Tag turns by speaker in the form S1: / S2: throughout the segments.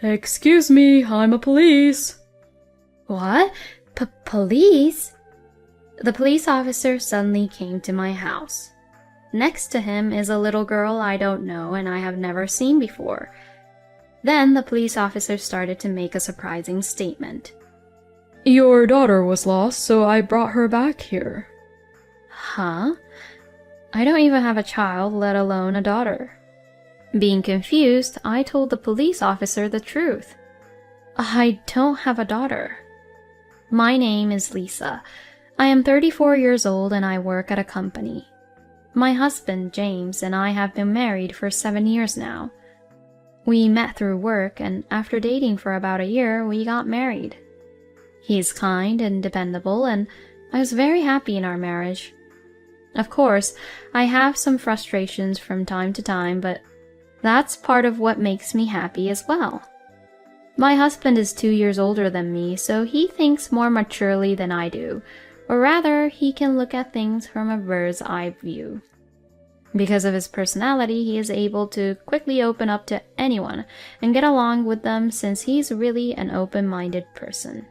S1: Excuse me, I'm a police.
S2: What? Police? The police officer suddenly came to my house. Next to him is a little girl I don't know and I have never seen before. Then the police officer started to make a surprising statement.
S1: Your daughter was lost, so I brought her back here.
S2: Huh? I don't even have a child, let alone a daughter. Being confused, I told the police officer the truth. I don't have a daughter. My name is Lisa. I am 34 years old and I work at a company. My husband, James, and I have been married for 7 years now. We met through work, and after dating for about a year, we got married. He is kind and dependable, and I was very happy in our marriage. Of course, I have some frustrations from time to time, but that's part of what makes me happy as well. My husband is 2 years older than me, so he thinks more maturely than I do, or rather, he can look at things from a bird's eye view. Because of his personality, he is able to quickly open up to anyone and get along with them since he's really an open-minded person.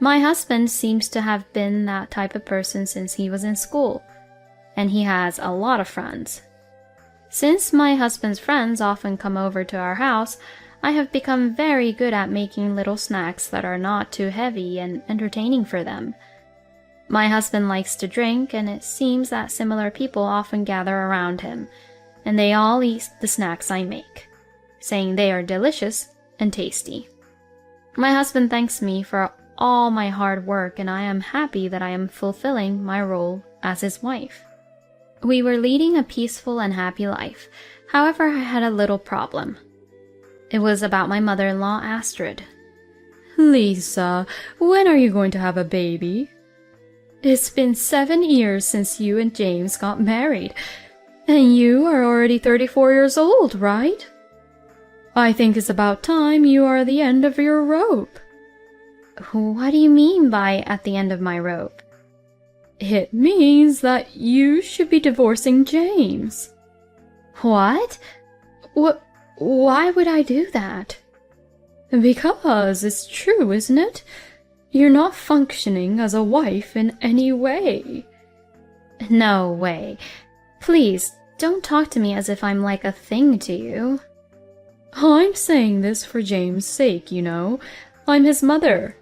S2: My husband seems to have been that type of person since he was in school, and he has a lot of friends. Since my husband's friends often come over to our house, I have become very good at making little snacks that are not too heavy and entertaining for them. My husband likes to drink, and it seems that similar people often gather around him, and they all eat the snacks I make, saying they are delicious and tasty. My husband thanks me for all my hard work, and I am happy that I am fulfilling my role as his wife. We were leading a peaceful and happy life. However, I had a little problem. It was about my mother-in-law, Astrid.
S1: Lisa, when are you going to have a baby?
S2: It's been 7 years since you and James got married,
S1: and you are already 34 years old, right? I think it's about time you are at the end of your rope.
S2: What do you mean by at the end of my rope?
S1: It means that you should be divorcing James.
S2: What? Why would I do that?
S1: Because it's true, isn't it? You're not functioning as a wife in any way.
S2: No way. Please, don't talk to me as if I'm like a thing to you.
S1: I'm saying this for James' sake, you know. I'm his mother.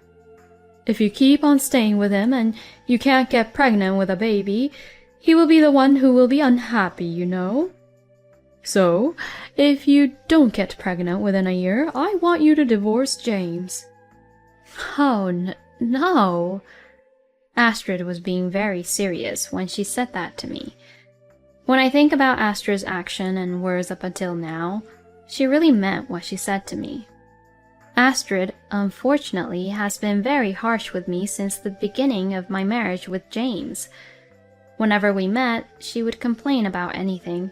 S1: If you keep on staying with him and you can't get pregnant with a baby, he will be the one who will be unhappy, you know. So, if you don't get pregnant within a year, I want you to divorce James.
S2: Oh, no. Astrid was being very serious when she said that to me. When I think about Astrid's action and words up until now, she really meant what she said to me. Astrid, unfortunately, has been very harsh with me since the beginning of my marriage with James. Whenever we met, she would complain about anything,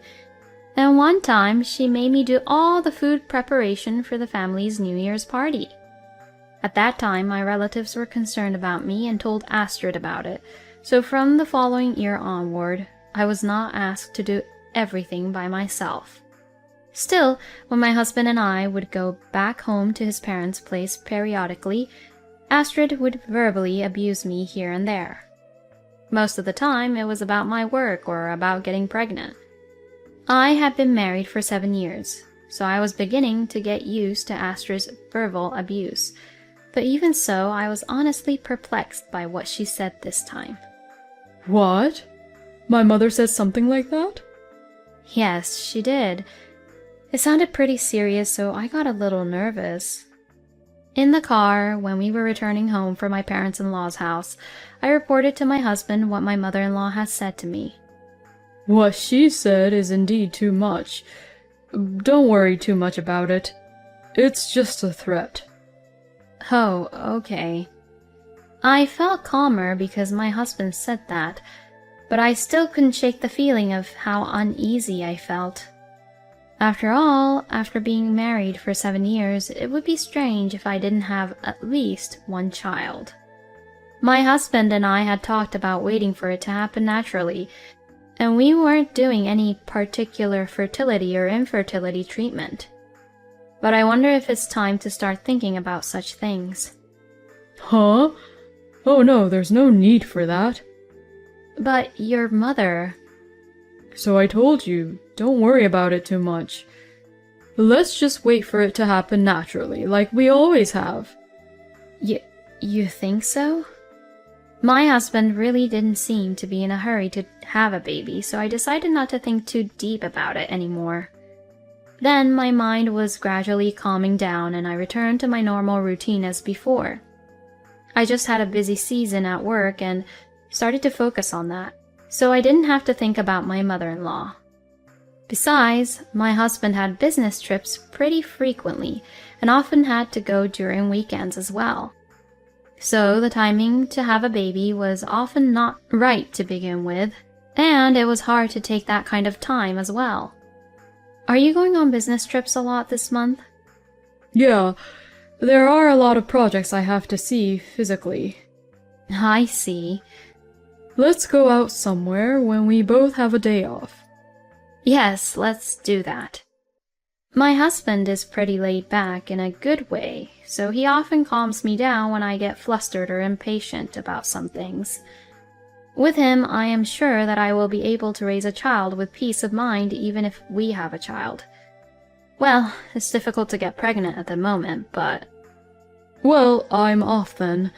S2: and one time she made me do all the food preparation for the family's New Year's party. At that time, my relatives were concerned about me and told Astrid about it, so from the following year onward, I was not asked to do everything by myself. Still, when my husband and I would go back home to his parents' place periodically, Astrid would verbally abuse me here and there. Most of the time, it was about my work or about getting pregnant. I had been married for 7 years, so I was beginning to get used to Astrid's verbal abuse. But even so, I was honestly perplexed by what she said this time.
S1: What? My mother said something like that?
S2: Yes, she did. It sounded pretty serious, so I got a little nervous. In the car, when we were returning home from my parents-in-law's house, I reported to my husband what my mother-in-law had said to me.
S1: What she said is indeed too much. Don't worry too much about it. It's just a threat.
S2: Oh, okay. I felt calmer because my husband said that, but I still couldn't shake the feeling of how uneasy I felt. After all, after being married for 7 years, it would be strange if I didn't have at least one child. My husband and I had talked about waiting for it to happen naturally, and we weren't doing any particular fertility or infertility treatment. but I wonder if it's time to start thinking about such things.
S1: Huh? Oh no, there's no need for that.
S2: But your mother...
S1: So I told you, don't worry about it too much. Let's just wait for it to happen naturally, like we always have.
S2: You think so? My husband really didn't seem to be in a hurry to have a baby, so I decided not to think too deep about it anymore. Then my mind was gradually calming down and I returned to my normal routine as before. I just had a busy season at work and started to focus on that, so I didn't have to think about my mother-in-law. Besides, my husband had business trips pretty frequently and often had to go during weekends as well. So the timing to have a baby was often not right to begin with, and it was hard to take that kind of time as well. Are you going on business trips a lot this month?
S1: Yeah, there are a lot of projects I have to see physically.
S2: I see.
S1: Let's go out somewhere when we both have a day off.
S2: Yes, let's do that. My husband is pretty laid back in a good way, so he often calms me down when I get flustered or impatient about some things. With him, I am sure that I will be able to raise a child with peace of mind even if we have a child. Well, it's difficult to get pregnant at the moment, but...
S1: Well, I'm off then.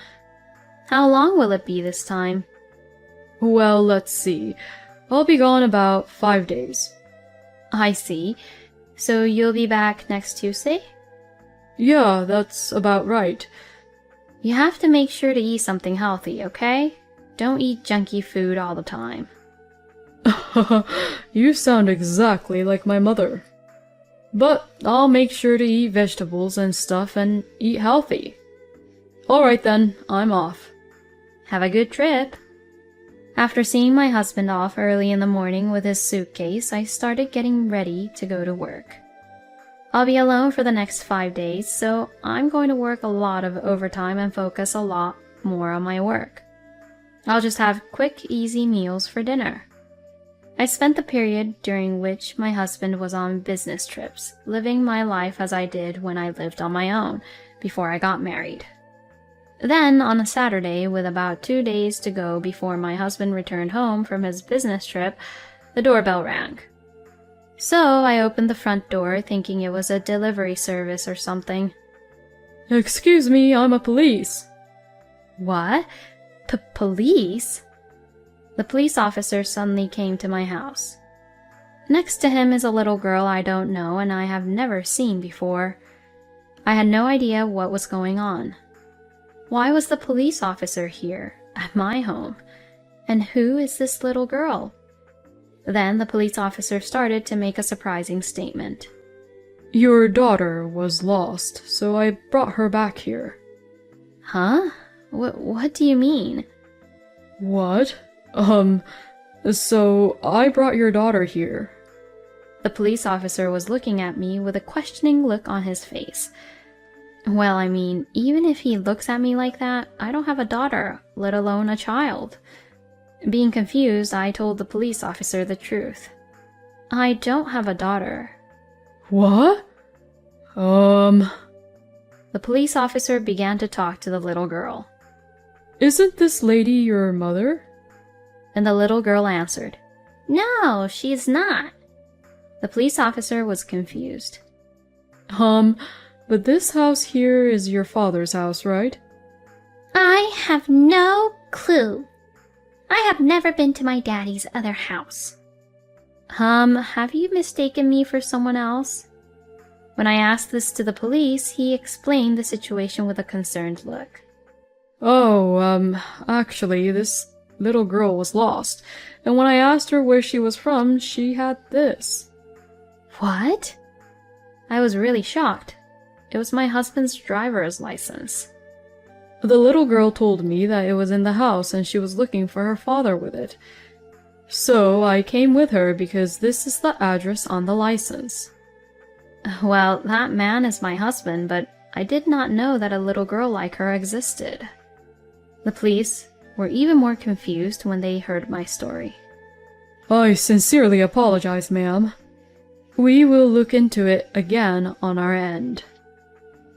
S2: How long will it be this time?
S1: Well, let's see. I'll be gone about 5 days.
S2: I see. So you'll be back next Tuesday?
S1: Yeah, that's about right.
S2: You have to make sure to eat something healthy, okay? Don't eat junky food all the time.
S1: You sound exactly like my mother. But I'll make sure to eat vegetables and stuff and eat healthy. Alright then, I'm off.
S2: Have a good trip. After seeing my husband off early in the morning with his suitcase, I started getting ready to go to work. I'll be alone for the next 5 days, so I'm going to work a lot of overtime and focus a lot more on my work. I'll just have quick, easy meals for dinner. I spent the period during which my husband was on business trips, living my life as I did when I lived on my own, before I got married. Then, on a Saturday, with about 2 days to go before my husband returned home from his business trip, the doorbell rang. So I opened the front door, thinking it was a delivery service or something.
S1: Excuse me, I'm a police.
S2: What? Police? The police officer suddenly came to my house. Next to him is a little girl I don't know and I have never seen before. I had no idea what was going on. Why was the police officer here, at my home? And who is this little girl? Then the police officer started to make a surprising statement.
S1: Your daughter was lost, so I brought her back here.
S2: Huh? What do you mean?
S1: What? So I brought your daughter here.
S2: The police officer was looking at me with a questioning look on his face. Well, I mean, even if he looks at me like that, I don't have a daughter, let alone a child. Being confused, I told the police officer the truth. I don't have a daughter.
S1: What? The
S2: police officer began to talk to the little girl.
S1: Isn't this lady your mother?
S2: And the little girl answered, No, she's not. The police officer was confused.
S1: But this house here is your father's house, right?
S3: I have no clue. I have never been to my daddy's other house.
S2: Have you mistaken me for someone else? When I asked this to the police, he explained the situation with a concerned look.
S1: Oh, actually, this little girl was lost, and when I asked her where she was from, she had this.
S2: What? I was really shocked. It was my husband's driver's license.
S1: The little girl told me that it was in the house and she was looking for her father with it. So I came with her because this is the address on the license.
S2: Well, that man is my husband, but I did not know that a little girl like her existed. The police were even more confused when they heard my story.
S1: I sincerely apologize, ma'am. We will look into it again on our end.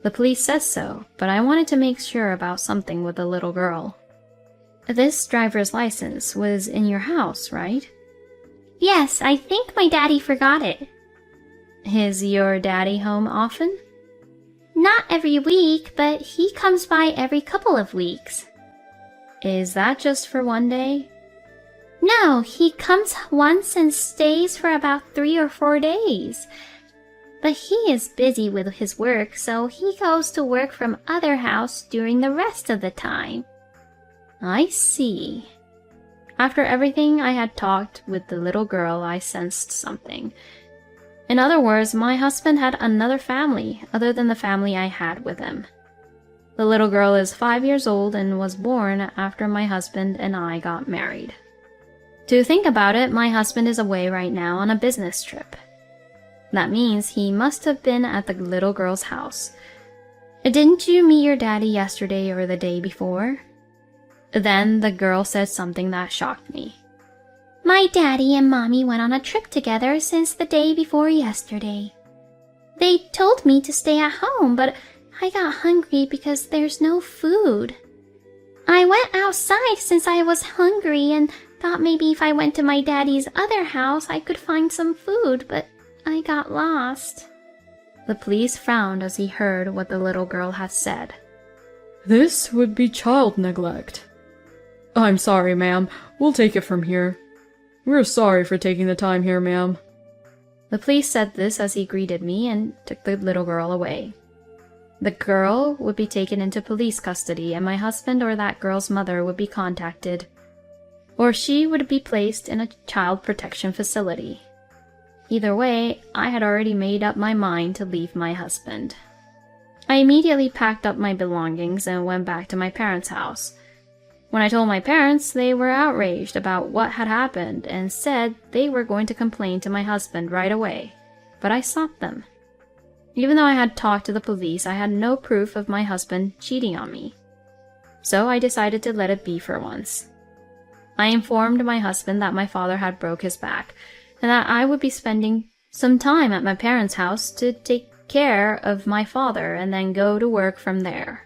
S2: The police says so, but I wanted to make sure about something with the little girl. This driver's license was in your house, right?
S3: Yes, I think my daddy forgot it.
S2: Is your daddy home often?
S3: Not every week, but he comes by every couple of weeks.
S2: Is that just for one day?
S3: No, he comes once and stays for about 3 or 4 days. But he is busy with his work, so he goes to work from other house during the rest of the time.
S2: I see. After everything I had talked with the little girl, I sensed something. In other words, my husband had another family other than the family I had with him. The little girl is 5 years old and was born after my husband and I got married. To think about it, my husband is away right now on a business trip. That means he must have been at the little girl's house. Didn't you meet your daddy yesterday or the day before? Then the girl said something that shocked me.
S3: My daddy and mommy went on a trip together since the day before yesterday. They told me to stay at home, but I got hungry because there's no food. I went outside since I was hungry and thought maybe if I went to my daddy's other house I could find some food, but I got lost.
S2: The police frowned as he heard what the little girl had said.
S1: This would be child neglect. I'm sorry, ma'am. We'll take it from here. We're sorry for taking the time here, ma'am.
S2: The police said this as he greeted me and took the little girl away. The girl would be taken into police custody and my husband or that girl's mother would be contacted, or she would be placed in a child protection facility. Either way, I had already made up my mind to leave my husband. I immediately packed up my belongings and went back to my parents' house. When I told my parents, they were outraged about what had happened and said they were going to complain to my husband right away, but I stopped them. Even though I had talked to the police, I had no proof of my husband cheating on me. So I decided to let it be for once. I informed my husband that my father had broke his back, and that I would be spending some time at my parents' house to take care of my father and then go to work from there.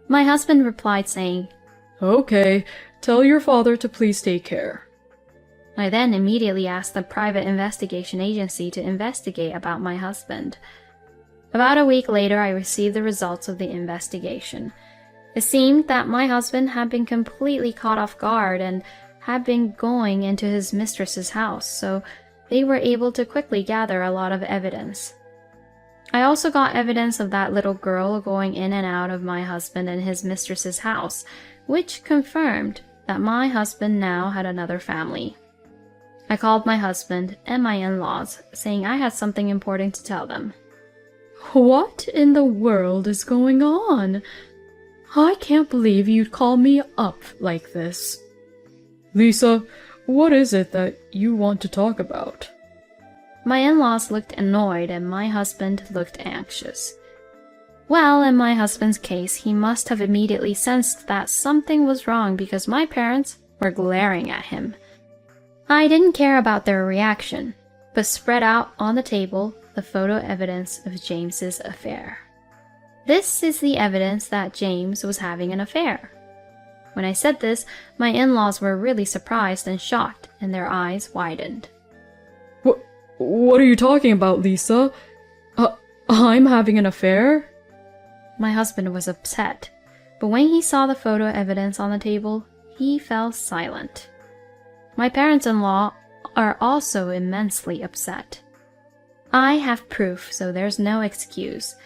S2: My husband replied saying,
S1: Okay, tell your father to please take care.
S2: I then immediately asked the private investigation agency to investigate about my husband. About a week later, I received the results of the investigation. It seemed that my husband had been completely caught off guard and had been going into his mistress's house, so they were able to quickly gather a lot of evidence. I also got evidence of that little girl going in and out of my husband and his mistress's house, which confirmed that my husband now had another family. I called my husband and my in-laws, saying I had something important to tell them.
S1: What in the world is going on? I can't believe you'd call me up like this. Lisa, what is it that you want to talk about?
S2: My in-laws looked annoyed and my husband looked anxious. Well, in my husband's case, he must have immediately sensed that something was wrong because my parents were glaring at him. I didn't care about their reaction, but spread out on the table the photo evidence of James's affair. This is the evidence that James was having an affair. When I said this, my in-laws were really surprised and shocked, and their eyes widened.
S1: What are you talking about, Lisa? I'm having an affair?
S2: My husband was upset, but when he saw the photo evidence on the table, he fell silent. My parents-in-law are also immensely upset. I have proof, so there's no excuse.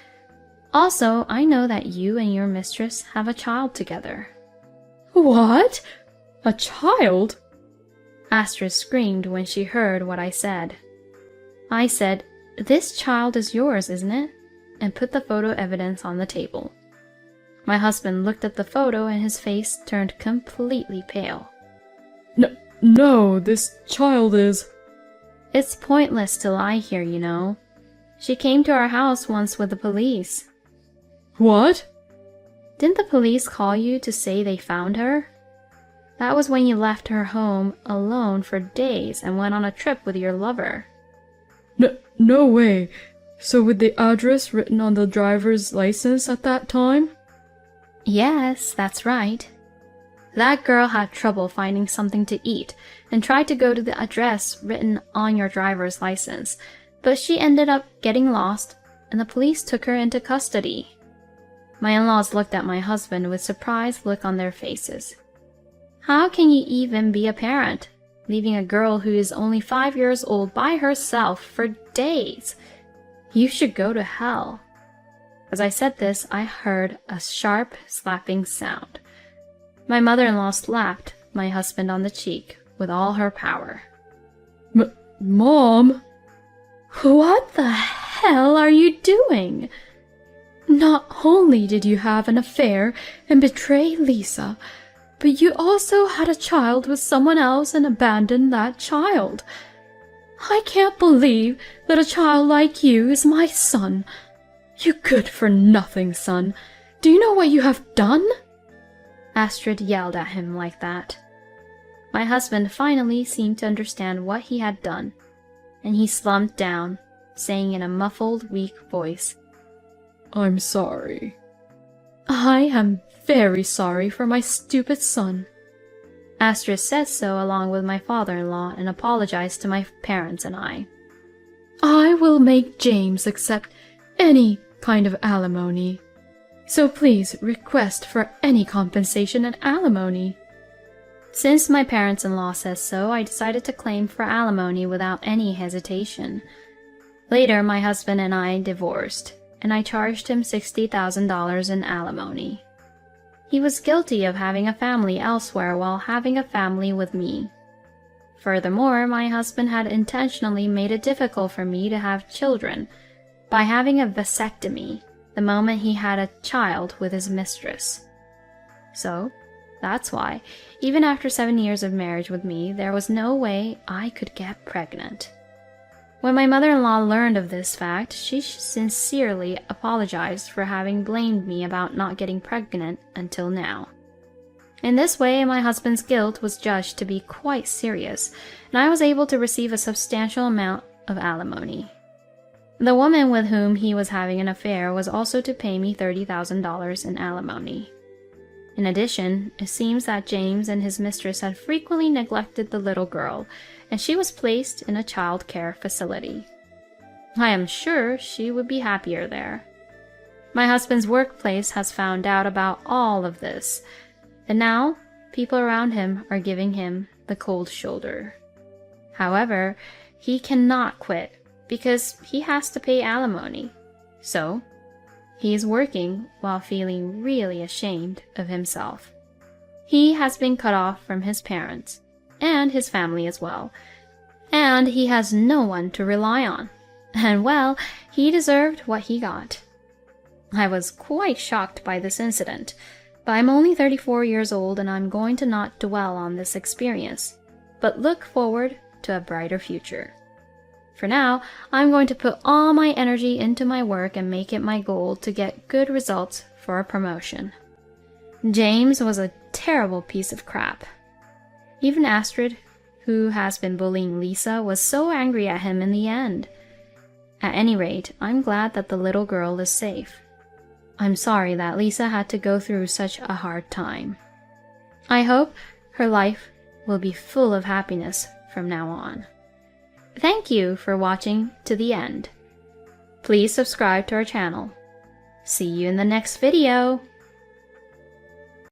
S2: Also, I know that you and your mistress have a child together.
S1: What? A child?
S2: Astrid screamed when she heard what I said. I said, "This child is yours, isn't it?" and put the photo evidence on the table. My husband looked at the photo and his face turned completely pale.
S1: No, this child is...
S2: It's pointless to lie here, you know. She came to our house once with the police.
S1: What?
S2: Didn't the police call you to say they found her? That was when you left her home alone for days and went on a trip with your lover.
S1: No way. So with the address written on the driver's license at that time?
S2: Yes, that's right. That girl had trouble finding something to eat and tried to go to the address written on your driver's license, but she ended up getting lost and the police took her into custody. My in-laws looked at my husband with surprised look on their faces. How can you even be a parent, leaving a girl who is only 5 years old by herself for days? You should go to hell. As I said this, I heard a sharp slapping sound. My mother-in-law slapped my husband on the cheek with all her power.
S1: Mom?
S2: What the hell are you doing?
S1: Not only did you have an affair and betray Lisa, but you also had a child with someone else and abandoned that child. I can't believe that a child like you is my son. You good-for-nothing son. Do you know what you have done?
S2: Astrid yelled at him like that. My husband finally seemed to understand what he had done, and he slumped down, saying in a muffled, weak voice,
S1: I'm sorry. I am very sorry for my stupid son.
S2: Astrid said so along with my father-in-law and apologized to my parents and I.
S1: I will make James accept any kind of alimony. So please request for any compensation and alimony.
S2: Since my parents-in-law says so, I decided to claim for alimony without any hesitation. Later, my husband and I divorced, and I charged him $60,000 in alimony. He was guilty of having a family elsewhere while having a family with me. Furthermore, my husband had intentionally made it difficult for me to have children by having a vasectomy the moment he had a child with his mistress. So, that's why, even after 7 years of marriage with me, there was no way I could get pregnant. When my mother-in-law learned of this fact, she sincerely apologized for having blamed me about not getting pregnant until now. In this way, my husband's guilt was judged to be quite serious, and I was able to receive a substantial amount of alimony. The woman with whom he was having an affair was also to pay me $30,000 in alimony. In addition, it seems that James and his mistress had frequently neglected the little girl, and she was placed in a child care facility. I am sure she would be happier there. My husband's workplace has found out about all of this, and now people around him are giving him the cold shoulder. However, he cannot quit because he has to pay alimony. So, he is working while feeling really ashamed of himself. He has been cut off from his parents, and his family as well, and he has no one to rely on. And well, he deserved what he got. I was quite shocked by this incident, but I'm only 34 years old and I'm going to not dwell on this experience, but look forward to a brighter future. For now, I'm going to put all my energy into my work and make it my goal to get good results for a promotion. James was a terrible piece of crap. Even Astrid, who has been bullying Lisa, was so angry at him in the end. At any rate, I'm glad that the little girl is safe. I'm sorry that Lisa had to go through such a hard time. I hope her life will be full of happiness from now on. Thank you for watching to the end. Please subscribe to our channel. See you in the next video.